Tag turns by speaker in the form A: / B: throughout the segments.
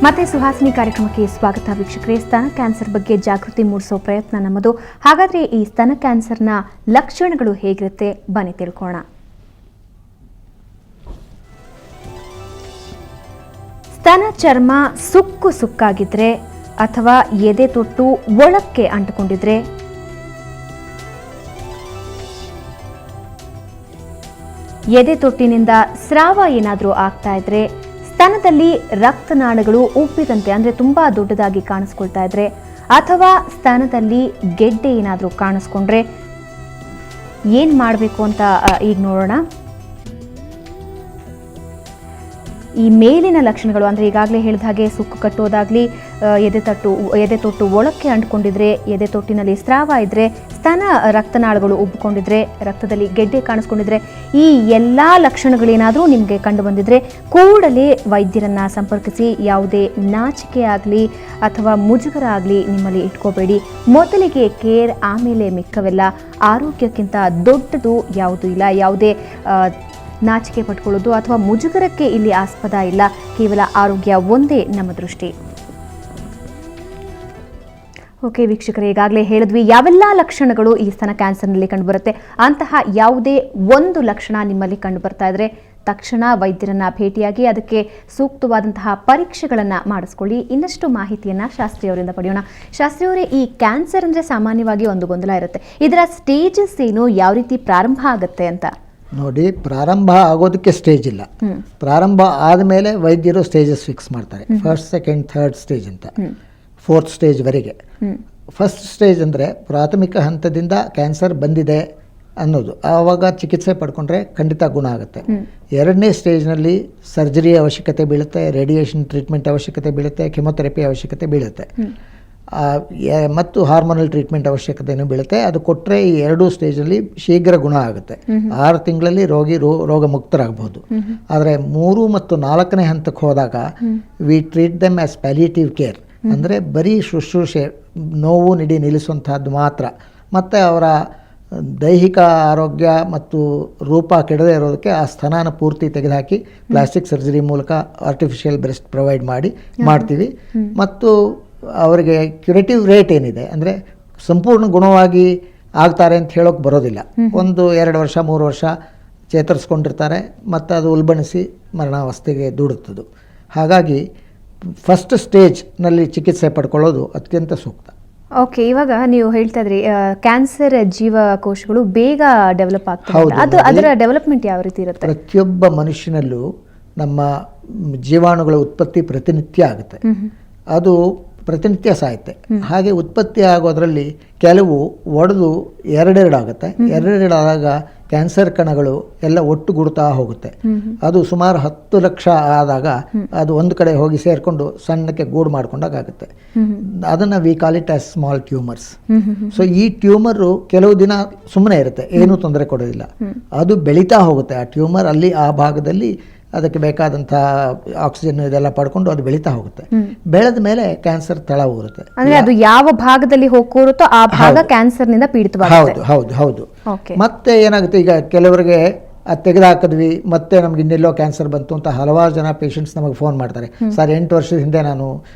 A: ಮತ್ತೆ ಸುಹಾಸಿನಿ ಕಾರ್ಯಕ್ರಮಕ್ಕೆ ಸ್ವಾಗತ ವೀಕ್ಷಕರೇ. ಸ್ತನ ಕ್ಯಾನ್ಸರ್ ಬಗ್ಗೆ ಜಾಗೃತಿ ಮೂಡಿಸೋ ಪ್ರಯತ್ನ ನಮ್ಮದು. ಹಾಗಾದ್ರೆ ಈ ಸ್ತನ ಕ್ಯಾನ್ಸರ್ನ ಲಕ್ಷಣಗಳು ಹೇಗಿರುತ್ತೆ ಬನ್ನಿ ತಿಳ್ಕೋಣ. ಸ್ತನ ಚರ್ಮ ಸುಕ್ಕಾಗಿದ್ರೆ ಅಥವಾ ಎದೆ ತೊಟ್ಟು ಒಳಕ್ಕೆ ಅಂಟಿಕೊಂಡಿದ್ರೆ, ಎದೆ ತೊಟ್ಟಿನಿಂದ ಸ್ರಾವ ಏನಾದರೂ ಆಗ್ತಾ ಇದ್ರೆ, ಸ್ತನದಲ್ಲಿ ರಕ್ತನಾಳಗಳು ಉಬ್ಬಿದಂತೆ ಅಂದ್ರೆ ತುಂಬಾ ದೊಡ್ಡದಾಗಿ ಕಾಣಿಸ್ಕೊಳ್ತಾ ಇದ್ರೆ, ಅಥವಾ ಸ್ತನದಲ್ಲಿ ಗೆಡ್ಡೆ ಏನಾದರೂ ಕಾಣಿಸ್ಕೊಂಡ್ರೆ ಏನ್ ಮಾಡಬೇಕು ಅಂತ ಈಗ ನೋಡೋಣ. ಈ ಮೇಲಿನ ಲಕ್ಷಣಗಳು ಅಂದ್ರೆ ಈಗಾಗಲೇ ಹೇಳಿದ ಹಾಗೆ ಸುಕ್ಕು ಕಟ್ಟೋದಾಗ್ಲಿ, ಎದೆ ತೊಟ್ಟು ಒಳಕ್ಕೆ ಅಂಟ್ಕೊಂಡಿದ್ರೆ, ಎದೆ ತೊಟ್ಟಿನಲ್ಲಿ ಸ್ರಾವ ಇದ್ರೆ, ಸ್ತನ ರಕ್ತನಾಳಗಳು ಉಬ್ಬಿಕೊಂಡಿದ್ರೆ, ರಕ್ತದಲ್ಲಿ ಗೆಡ್ಡೆ ಕಾಣಿಸ್ಕೊಂಡಿದ್ರೆ, ಈ ಎಲ್ಲಾ ಲಕ್ಷಣಗಳೇನಾದರೂ ನಿಮಗೆ ಕಂಡು ಬಂದಿದ್ರೆ ಕೂಡಲೇ ವೈದ್ಯರನ್ನ ಸಂಪರ್ಕಿಸಿ. ಯಾವುದೇ ನಾಚಿಕೆ ಆಗಲಿ ಅಥವಾ ಮುಜುಗರ ಆಗಲಿ ನಿಮ್ಮಲ್ಲಿ ಇಟ್ಕೋಬೇಡಿ. ಮೊದಲಿಗೆ ಕೇರ್, ಆಮೇಲೆ ಮಿಕ್ಕವೆಲ್ಲ. ಆರೋಗ್ಯಕ್ಕಿಂತ ದೊಡ್ಡದು ಯಾವುದೂ ಇಲ್ಲ. ಯಾವುದೇ ನಾಚಿಕೆ ಪಟ್ಕೊಳ್ಳೋದು ಅಥವಾ ಮುಜುಗರಕ್ಕೆ ಇಲ್ಲಿ ಆಸ್ಪದ ಇಲ್ಲ. ಕೇವಲ ಆರೋಗ್ಯ ಒಂದೇ ನಮ್ಮ ದೃಷ್ಟಿ. ಓಕೆ ವೀಕ್ಷಕರೇ, ಈಗಾಗಲೇ ಹೇಳಿದ್ವಿ ಯಾವೆಲ್ಲ ಲಕ್ಷಣಗಳು ಈ ಸ್ತನ ಕ್ಯಾನ್ಸರ್ನಲ್ಲಿ ಕಂಡುಬರುತ್ತೆ. ಅಂತಹ ಯಾವುದೇ ಒಂದು ಲಕ್ಷಣ ನಿಮ್ಮಲ್ಲಿ ಕಂಡು ಬರ್ತಾ ಇದ್ರೆ ತಕ್ಷಣ ವೈದ್ಯರನ್ನ ಭೇಟಿಯಾಗಿ ಅದಕ್ಕೆ ಸೂಕ್ತವಾದಂತಹ ಪರೀಕ್ಷೆಗಳನ್ನು ಮಾಡಿಸ್ಕೊಳ್ಳಿ. ಇನ್ನಷ್ಟು ಮಾಹಿತಿಯನ್ನ ಶಾಸ್ತ್ರಿ ಅವರಿಂದ ಪಡೆಯೋಣ. ಶಾಸ್ತ್ರಿ ಅವರೇ, ಈ ಕ್ಯಾನ್ಸರ್ ಅಂದ್ರೆ ಸಾಮಾನ್ಯವಾಗಿ ಒಂದು ಗೊಂದಲ ಇರುತ್ತೆ. ಇದರ ಸ್ಟೇಜಸ್ ಏನು, ಯಾವ ರೀತಿ ಪ್ರಾರಂಭ ಆಗುತ್ತೆ ಅಂತ?
B: ನೋಡಿ, ಪ್ರಾರಂಭ ಆಗೋದಕ್ಕೆ ಸ್ಟೇಜ್ ಇಲ್ಲ. ಪ್ರಾರಂಭ ಆದಮೇಲೆ ವೈದ್ಯರು ಸ್ಟೇಜಸ್ ಫಿಕ್ಸ್ ಮಾಡ್ತಾರೆ. ಫಸ್ಟ್, ಸೆಕೆಂಡ್, ಥರ್ಡ್ ಸ್ಟೇಜ್ ಅಂತ, ಫೋರ್ತ್ ಸ್ಟೇಜ್ವರೆಗೆ. ಫಸ್ಟ್ ಸ್ಟೇಜ್ ಅಂದರೆ ಪ್ರಾಥಮಿಕ ಹಂತದಿಂದ ಕ್ಯಾನ್ಸರ್ ಬಂದಿದೆ ಅನ್ನೋದು, ಆವಾಗ ಚಿಕಿತ್ಸೆ ಪಡ್ಕೊಂಡ್ರೆ ಖಂಡಿತ ಗುಣ ಆಗುತ್ತೆ. ಎರಡನೇ ಸ್ಟೇಜ್ನಲ್ಲಿ ಸರ್ಜರಿ ಅವಶ್ಯಕತೆ ಬೀಳುತ್ತೆ, ರೇಡಿಯೇಷನ್ ಟ್ರೀಟ್ಮೆಂಟ್ ಅವಶ್ಯಕತೆ ಬೀಳುತ್ತೆ, ಕೆಮೊಥೆರಪಿ ಅವಶ್ಯಕತೆ ಬೀಳುತ್ತೆ, ಮತ್ತು ಹಾರ್ಮೋನಲ್ ಟ್ರೀಟ್ಮೆಂಟ್ ಅವಶ್ಯಕತೆಯೂ ಬೀಳುತ್ತೆ. ಅದು ಕೊಟ್ಟರೆ ಈ ಎರಡೂ ಸ್ಟೇಜಲ್ಲಿ ಶೀಘ್ರ ಗುಣ ಆಗುತ್ತೆ. 6 ತಿಂಗಳಲ್ಲಿ ರೋಗ ಮುಕ್ತರಾಗಬಹುದು. ಆದರೆ 3 ಮತ್ತು 4ನೇ ಹಂತಕ್ಕೆ ಹೋದಾಗ we treat them as palliative care, ಅಂದರೆ ಬರೀ ಶುಶ್ರೂಷೆ, ನೋವು ನಿಡಿ ನಿಲ್ಲಿಸುವಂತಹದ್ದು ಮಾತ್ರ. ಮತ್ತು ಅವರ ದೈಹಿಕ ಆರೋಗ್ಯ ಮತ್ತು ರೂಪ ಕೆಡದೇ ಇರೋದಕ್ಕೆ ಆ ಸ್ತನಾನ ಪೂರ್ತಿ ತೆಗೆದುಹಾಕಿ ಪ್ಲಾಸ್ಟಿಕ್ ಸರ್ಜರಿ ಮೂಲಕ ಆರ್ಟಿಫಿಷಿಯಲ್ ಬ್ರೆಸ್ಟ್ ಪ್ರೊವೈಡ್ ಮಾಡ್ತೀವಿ. ಮತ್ತು ಅವರಿಗೆ ಕ್ಯೂರೇಟಿವ್ ರೇಟ್ ಏನಿದೆ ಅಂದರೆ ಸಂಪೂರ್ಣ ಗುಣವಾಗಿ ಆಗ್ತಾರೆ ಅಂತ ಹೇಳೋಕೆ ಬರೋದಿಲ್ಲ. 1-2 ವರ್ಷ 3 ವರ್ಷ ಚೇತರಿಸ್ಕೊಂಡಿರ್ತಾರೆ, ಮತ್ತು ಅದು ಉಲ್ಬಣಿಸಿ ಮರಣಾವಸ್ಥೆಗೆ ದೂಡುತ್ತದು. ಹಾಗಾಗಿ ಫಸ್ಟ್ ಸ್ಟೇಜ್ನಲ್ಲಿ ಚಿಕಿತ್ಸೆ ಪಡ್ಕೊಳ್ಳೋದು ಅತ್ಯಂತ ಸೂಕ್ತ.
A: ಓಕೆ, ಇವಾಗ ನೀವು ಹೇಳ್ತಾ ಇದ್ರಿ ಕ್ಯಾನ್ಸರ್ ಜೀವಕೋಶಗಳು ಬೇಗ ಡೆವಲಪ್ ಆಗ್ತದೆ, ಅದರ ಡೆವಲಪ್ಮೆಂಟ್ ಯಾವ ರೀತಿ ಇರುತ್ತೆ?
B: ಪ್ರತಿಯೊಬ್ಬ ಮನುಷ್ಯನಲ್ಲೂ ನಮ್ಮ ಜೀವಾಣುಗಳ ಉತ್ಪತ್ತಿ ಪ್ರತಿನಿತ್ಯ ಆಗುತ್ತೆ. ಅದು ಪ್ರತಿನಿತ್ಯ ಸಾಯುತ್ತೆ. ಹಾಗೆ ಉತ್ಪತ್ತಿ ಆಗೋದ್ರಲ್ಲಿ ಕೆಲವು ಒಡೆದು ಎರಡೆರಡಾಗುತ್ತೆ. ಎರಡೆರಡಾದಾಗ ಕ್ಯಾನ್ಸರ್ ಕಣಗಳು ಎಲ್ಲ ಒಟ್ಟುಗೂಡ್ತಾ ಹೋಗುತ್ತೆ. ಅದು ಸುಮಾರು 10 ಲಕ್ಷ ಆದಾಗ ಅದು ಒಂದು ಕಡೆ ಹೋಗಿ ಸೇರಿಕೊಂಡು ಸಣ್ಣಕ್ಕೆ ಗೂಡು ಮಾಡ್ಕೊಂಡಾಗುತ್ತೆ. ಅದನ್ನು V call it as small tumours. So ಈ ಟ್ಯೂಮರು ಕೆಲವು ದಿನ ಸುಮ್ಮನೆ ಇರುತ್ತೆ, ಏನೂ ತೊಂದರೆ ಕೊಡೋದಿಲ್ಲ. ಅದು ಬೆಳೀತಾ ಹೋಗುತ್ತೆ. ಆ ಟ್ಯೂಮರ್ ಅಲ್ಲಿ ಆ ಭಾಗದಲ್ಲಿ ಅದಕ್ಕೆ ಬೇಕಾದಂಥ ಆಕ್ಸಿಜನ್ ಇದೆಲ್ಲ ಪಡ್ಕೊಂಡು ಅದು ಬೆಳೀತಾ ಹೋಗುತ್ತೆ. ಬೆಳೆದ ಮೇಲೆ ಕ್ಯಾನ್ಸರ್ ತಳ ಊರುತ್ತೆ.
A: ಅಂದ್ರೆ ಅದು ಯಾವ ಭಾಗದಲ್ಲಿ ಹೋಗುತ್ತೋ ಆ ಭಾಗ ಕ್ಯಾನ್ಸರ್ನಿಂದ ಪೀಡಿತವಾಗುತ್ತೆ.
B: ಹೌದು ಹೌದು. ಮತ್ತೆ ಏನಾಗುತ್ತೆ, ಈಗ ಕೆಲವರಿಗೆ ಅದು ತೆಗೆದುಹಾಕಿದ್ವಿ ಮತ್ತೆ ನಮ್ಗೆ ಇನ್ನೆಲ್ಲೋ ಕ್ಯಾನ್ಸರ್ ಬಂತು ಅಂತ ಹಲವಾರು ಜನ ಪೇಷಂಟ್ಸ್ ನಮಗೆ ಫೋನ್ ಮಾಡ್ತಾರೆ. ಸರ್, 8 ವರ್ಷದ ಹಿಂದೆ ನಾನು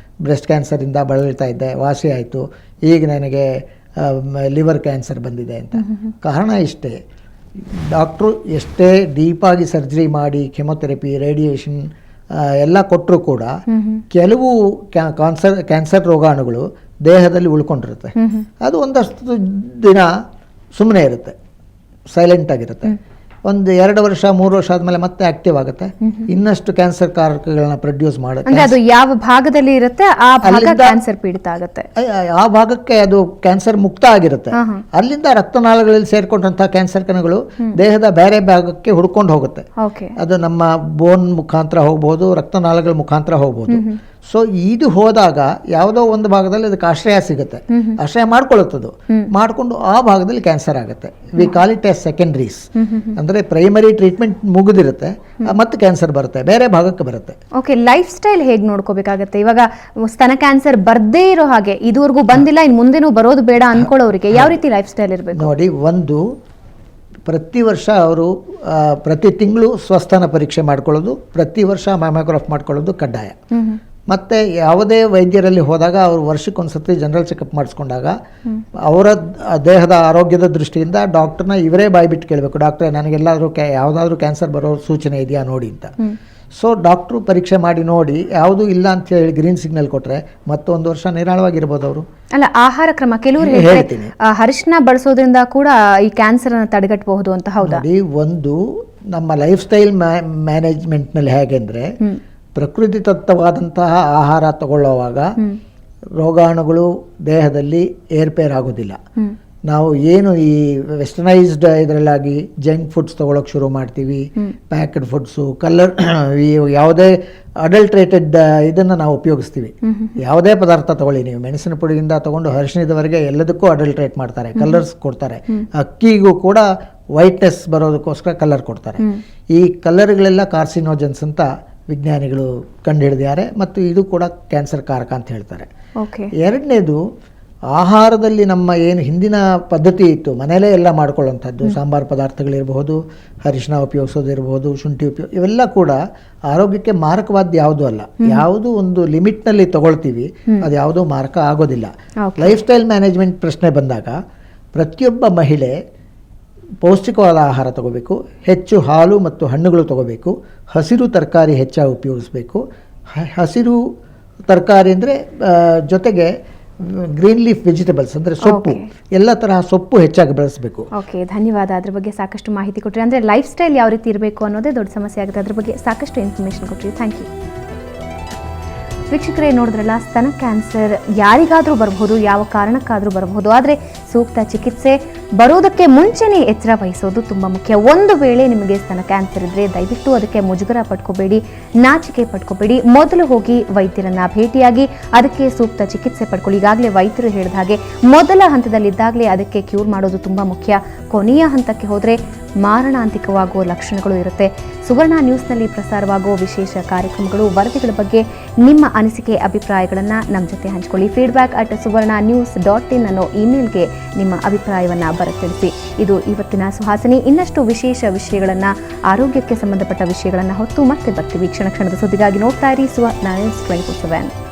B: ಬ್ರೆಸ್ಟ್ ಕ್ಯಾನ್ಸರಿಂದ ಬಳಲ್ತಾ ಇದ್ದೆ, ವಾಸಿ ಆಯಿತು, ಈಗ ನನಗೆ ಲಿವರ್ ಕ್ಯಾನ್ಸರ್ ಬಂದಿದೆ ಅಂತ. ಕಾರಣ ಇಷ್ಟೇ, ಡಾಕ್ಟ್ರು ಎಷ್ಟೇ ಡೀಪಾಗಿ ಸರ್ಜರಿ ಮಾಡಿ ಕೆಮೊಥೆರಪಿ, ರೇಡಿಯೇಷನ್ ಎಲ್ಲ ಕೊಟ್ಟರೂ ಕೂಡ ಕೆಲವು ಕ್ಯಾನ್ಸರ್ ರೋಗಾಣುಗಳು ದೇಹದಲ್ಲಿ ಉಳ್ಕೊಂಡಿರುತ್ತೆ. ಅದು ಒಂದಷ್ಟು ದಿನ ಸುಮ್ಮನೆ ಇರುತ್ತೆ, ಸೈಲೆಂಟ್ ಆಗಿರುತ್ತೆ. 1-2 ವರ್ಷ 3 ವರ್ಷ ಆದಮೇಲೆ ಮತ್ತೆ ಆಕ್ಟಿವ್ ಆಗುತ್ತೆ, ಇನ್ನಷ್ಟು ಕ್ಯಾನ್ಸರ್ ಕಾರಕಗಳನ್ನ ಪ್ರೊಡ್ಯೂಸ್ ಮಾಡುತ್ತೆ.
A: ಅದು ಯಾವ ಭಾಗದಲ್ಲಿ ಇರುತ್ತೆ ಆ ಭಾಗ ಕ್ಯಾನ್ಸರ್ ಪೀಡಿತ ಆಗುತ್ತೆ.
B: ಆ ಭಾಗಕ್ಕೆ ಅದು ಕ್ಯಾನ್ಸರ್ ಮುಕ್ತ ಆಗಿರುತ್ತೆ. ಅಲ್ಲಿಂದ ರಕ್ತನಾಳಗಳಲ್ಲಿ ಸೇರ್ಕೊಂಡಂತಹ ಕ್ಯಾನ್ಸರ್ ಕಣಗಳು ದೇಹದ ಬೇರೆ ಭಾಗಕ್ಕೆ ಹುಡ್ಕೊಂಡು ಹೋಗುತ್ತೆ. ಅದು ನಮ್ಮ ಬೋನ್ ಮುಖಾಂತರ ಹೋಗ್ಬೋದು, ರಕ್ತನಾಳಗಳ ಮುಖಾಂತರ ಹೋಗ್ಬೋದು. ಸೊ ಇದು ಹೋದಾಗ ಯಾವುದೋ ಒಂದು ಭಾಗದಲ್ಲಿ ಅದಕ್ಕೆ ಆಶ್ರಯ ಸಿಗುತ್ತೆ, ಆಶ್ರಯ ಮಾಡ್ಕೊಳ್ಳುತ್ತದು, ಮಾಡಿಕೊಂಡು ಆ ಭಾಗದಲ್ಲಿ ಕ್ಯಾನ್ಸರ್ ಆಗುತ್ತೆ. We call it as secondaries. ಅಂದರೆ ಪ್ರೈಮರಿ ಟ್ರೀಟ್ಮೆಂಟ್ ಮುಗಿದಿರುತ್ತೆ, ಮತ್ತೆ ಕ್ಯಾನ್ಸರ್ ಬರುತ್ತೆ, ಬೇರೆ ಭಾಗಕ್ಕೆ ಬರುತ್ತೆ.
A: ಓಕೆ, ಲೈಫ್ ಸ್ಟೈಲ್ ಹೇಗೆ ನೋಡ್ಕೋಬೇಕಾಗತ್ತೆ? ಇವಾಗ ಸ್ತನ ಕ್ಯಾನ್ಸರ್ ಬರ್ದೇ ಇರೋ ಹಾಗೆ, ಇದುವರೆಗೂ ಬಂದಿಲ್ಲ, ಇನ್ನು ಮುಂದೆನೂ ಬರೋದು ಬೇಡ ಅನ್ಕೊಳ್ಳೋರಿಗೆ ಯಾವ ರೀತಿ ಲೈಫ್ ಸ್ಟೈಲ್ ಇರಬೇಕು?
B: ನೋಡಿ, ಒಂದು ಪ್ರತಿ ವರ್ಷ ಅವರು ಪ್ರತಿ ತಿಂಗಳು ಸ್ವಸ್ಥಾನ ಪರೀಕ್ಷೆ ಮಾಡ್ಕೊಳ್ಳೋದು, ಪ್ರತಿ ವರ್ಷ ಮ್ಯಾಮೋಗ್ರಾಫ್ ಮಾಡ್ಕೊಳ್ಳೋದು ಕಡ್ಡಾಯ. ಮತ್ತು ಯಾವುದೇ ವೈದ್ಯರಲ್ಲಿ ಹೋದಾಗ ಅವರು ವರ್ಷಕ್ಕೊಂದ್ಸತಿ ಜನರಲ್ ಚೆಕಪ್ ಮಾಡಿಸ್ಕೊಂಡಾಗ ಅವರ ದೇಹದ ಆರೋಗ್ಯದ ದೃಷ್ಟಿಯಿಂದ ಡಾಕ್ಟರ್ನ ಇವರೇ ಬಾಯ್ಬಿಟ್ಟು ಕೇಳಬೇಕು, ಡಾಕ್ಟ್ರೇ ನನಗೆಲ್ಲಾದರೂ ಯಾವುದಾದ್ರೂ ಕ್ಯಾನ್ಸರ್ ಬರೋ ಸೂಚನೆ ಇದೆಯಾ ನೋಡಿ ಅಂತ. ಸೊ ಡಾಕ್ಟ್ರು ಪರೀಕ್ಷೆ ಮಾಡಿ ನೋಡಿ ಯಾವುದು ಇಲ್ಲ ಅಂತ ಹೇಳಿ ಗ್ರೀನ್ ಸಿಗ್ನಲ್ ಕೊಟ್ಟರೆ ಮತ್ತೊಂದು ವರ್ಷ ನಿರಾಳವಾಗಿರ್ಬೋದು ಅವರು.
A: ಅಲ್ಲ, ಆಹಾರ ಕ್ರಮ ಕೆಲವರು
B: ಹೇಳ್ತೀನಿ,
A: ಅರಿಶಿನ ಬಳಸೋದ್ರಿಂದ ಕೂಡ ಈ ಕ್ಯಾನ್ಸರ್ ಅನ್ನು ತಡೆಗಟ್ಟಬಹುದು ಅಂತ. ಹೌದಾ?
B: ಒಂದು ನಮ್ಮ ಲೈಫ್ ಸ್ಟೈಲ್ ಮ್ಯಾನೇಜ್ಮೆಂಟ್ನಲ್ಲಿ ಹೇಗೆ ಅಂದರೆ ಪ್ರಕೃತಿ ದತ್ತವಾದಂತಹ ಆಹಾರ ತಗೊಳ್ಳುವಾಗ ರೋಗಾಣುಗಳು ದೇಹದಲ್ಲಿ ಏರ್ಪೇರಾಗೋದಿಲ್ಲ. ನಾವು ಏನು ಈ ವೆಸ್ಟರ್ನೈಸ್ಡ್ ಇದರಲ್ಲಾಗಿ ಜಂಕ್ ಫುಡ್ಸ್ ತೊಗೊಳಕ್ಕೆ ಶುರು ಮಾಡ್ತೀವಿ, ಪ್ಯಾಕ್ಡ್ ಫುಡ್ಸು, ಕಲರ್, ಯಾವುದೇ ಅಡಲ್ಟ್ರೇಟೆಡ್ ಇದನ್ನು ನಾವು ಉಪಯೋಗಿಸ್ತೀವಿ. ಯಾವುದೇ ಪದಾರ್ಥ ತಗೊಳ್ಳಿ ನೀವು, ಮೆಣಸಿನ ಪುಡಿಯಿಂದ ತಗೊಂಡು ಅರಿಶಿಣದವರೆಗೆ ಎಲ್ಲದಕ್ಕೂ ಅಡಲ್ಟ್ರೇಟ್ ಮಾಡ್ತಾರೆ, ಕಲರ್ಸ್ ಕೊಡ್ತಾರೆ. ಅಕ್ಕಿಗೂ ಕೂಡ ವೈಟ್ನೆಸ್ ಬರೋದಕ್ಕೋಸ್ಕರ ಕಲರ್ ಕೊಡ್ತಾರೆ. ಈ ಕಲರ್ಗಳೆಲ್ಲ ಕಾರ್ಸಿನೋಜನ್ಸ್ ಅಂತ ವಿಜ್ಞಾನಿಗಳು ಕಂಡುಹಿಡಿದಿದ್ದಾರೆ ಮತ್ತು ಇದು ಕೂಡ ಕ್ಯಾನ್ಸರ್ ಕಾರಕ ಅಂತ ಹೇಳ್ತಾರೆ. ಎರಡನೇದು, ಆಹಾರದಲ್ಲಿ ನಮ್ಮ ಏನು ಹಿಂದಿನ ಪದ್ಧತಿ ಇತ್ತು ಮನೆಯಲ್ಲೇ ಎಲ್ಲ ಮಾಡ್ಕೊಳ್ಳೋಂಥದ್ದು, ಸಾಂಬಾರು ಪದಾರ್ಥಗಳಿರ್ಬೋದು, ಅರಿಶಿನ ಉಪಯೋಗಿಸೋದಿರ್ಬೋದು, ಶುಂಠಿ ಇವೆಲ್ಲ ಕೂಡ ಆರೋಗ್ಯಕ್ಕೆ ಮಾರಕವಾದ ಯಾವುದೂ ಅಲ್ಲ. ಯಾವುದು ಒಂದು ಲಿಮಿಟ್ನಲ್ಲಿ ತಗೊಳ್ತೀವಿ ಅದು ಯಾವುದೂ ಮಾರಕ ಆಗೋದಿಲ್ಲ. ಲೈಫ್ ಸ್ಟೈಲ್ ಮ್ಯಾನೇಜ್ಮೆಂಟ್ ಪ್ರಶ್ನೆ ಬಂದಾಗ ಪ್ರತಿಯೊಬ್ಬ ಮಹಿಳೆ ಪೌಷ್ಟಿಕವಾದ ಆಹಾರ ತಗೋಬೇಕು, ಹೆಚ್ಚು ಹಾಲು ಮತ್ತು ಹಣ್ಣುಗಳು ತಗೋಬೇಕು, ಹಸಿರು ತರಕಾರಿ ಹೆಚ್ಚಾಗಿ ಉಪಯೋಗಿಸ್ಬೇಕು. ಹಸಿರು ತರಕಾರಿ ಅಂದರೆ ಜೊತೆಗೆ ಗ್ರೀನ್ ಲೀಫ್ ವೆಜಿಟೇಬಲ್ಸ್ ಅಂದರೆ ಸೊಪ್ಪು, ಎಲ್ಲ ತರಹ ಸೊಪ್ಪು ಹೆಚ್ಚಾಗಿ ಬೆಳೆಸಬೇಕು.
A: ಓಕೆ, ಧನ್ಯವಾದ. ಅದ್ರ ಬಗ್ಗೆ ಸಾಕಷ್ಟು ಮಾಹಿತಿ ಕೊಟ್ಟರೆ, ಅಂದರೆ ಲೈಫ್ ಸ್ಟೈಲ್ ಯಾವ ರೀತಿ ಇರಬೇಕು ಅನ್ನೋದೇ ದೊಡ್ಡ ಸಮಸ್ಯೆ ಆಗುತ್ತೆ. ಅದ್ರ ಬಗ್ಗೆ ಸಾಕಷ್ಟು ಇನ್ಫಾರ್ಮೇಷನ್ ಕೊಟ್ಟರಿ. Thank you. ವೀಕ್ಷಕರೇ, ನೋಡಿದ್ರಲ್ಲ, ಸ್ತನ ಕ್ಯಾನ್ಸರ್ ಯಾರಿಗಾದರೂ ಬರಬಹುದು, ಯಾವ ಕಾರಣಕ್ಕಾದರೂ ಬರಬಹುದು. ಆದರೆ ಸೂಕ್ತ ಚಿಕಿತ್ಸೆ ಬರೋದಕ್ಕೆ ಮುಂಚೆನೇ ಎಚ್ಚರ ವಹಿಸೋದು ತುಂಬ ಮುಖ್ಯ. ಒಂದು ವೇಳೆ ನಿಮಗೆ ಸ್ತನ ಕ್ಯಾನ್ಸರ್ ಇದ್ದರೆ ದಯವಿಟ್ಟು ಅದಕ್ಕೆ ಮುಜುಗರ ಪಡ್ಕೋಬೇಡಿ, ನಾಚಿಕೆ ಪಡ್ಕೋಬೇಡಿ. ಮೊದಲು ಹೋಗಿ ವೈದ್ಯರನ್ನ ಭೇಟಿಯಾಗಿ ಅದಕ್ಕೆ ಸೂಕ್ತ ಚಿಕಿತ್ಸೆ ಪಡ್ಕೊಳ್ಳಿ. ಈಗಾಗಲೇ ವೈದ್ಯರು ಹೇಳಿದ ಹಾಗೆ ಮೊದಲ ಹಂತದಲ್ಲಿದ್ದಾಗಲೇ ಅದಕ್ಕೆ ಕ್ಯೂರ್ ಮಾಡೋದು ತುಂಬ ಮುಖ್ಯ. ಕೊನೆಯ ಹಂತಕ್ಕೆ ಹೋದರೆ ಮಾರಣಾಂತಿಕವಾಗುವ ಲಕ್ಷಣಗಳು ಇರುತ್ತೆ. ಸುವರ್ಣ ನ್ಯೂಸ್ನಲ್ಲಿ ಪ್ರಸಾರವಾಗುವ ವಿಶೇಷ ಕಾರ್ಯಕ್ರಮಗಳು, ವರದಿಗಳ ಬಗ್ಗೆ ನಿಮ್ಮ ಅನಿಸಿಕೆ, ಅಭಿಪ್ರಾಯಗಳನ್ನು ನಮ್ಮ ಜೊತೆ ಹಂಚಿಕೊಳ್ಳಿ. feedback@suvarnanews.in ಅನ್ನೋ ಇಮೇಲ್ಗೆ ನಿಮ್ಮ ಅಭಿಪ್ರಾಯವನ್ನು ಬರೆತಿಳಿಸಿ. ಇದು ಇವತ್ತಿನ ಸುಹಾಸಿನಿ. ಇನ್ನಷ್ಟು ವಿಶೇಷ ವಿಷಯಗಳನ್ನು, ಆರೋಗ್ಯಕ್ಕೆ ಸಂಬಂಧಪಟ್ಟ ವಿಷಯಗಳನ್ನು ಹೊತ್ತು ಮತ್ತೆ ಬರ್ತೀವಿ. ಕ್ಷಣ ಕ್ಷಣದ ಸುದ್ದಿಗಾಗಿ ನೋಡ್ತಾ ಇರಿ ಸುವರ್ಣ ನ್ಯೂಸ್ 24/7.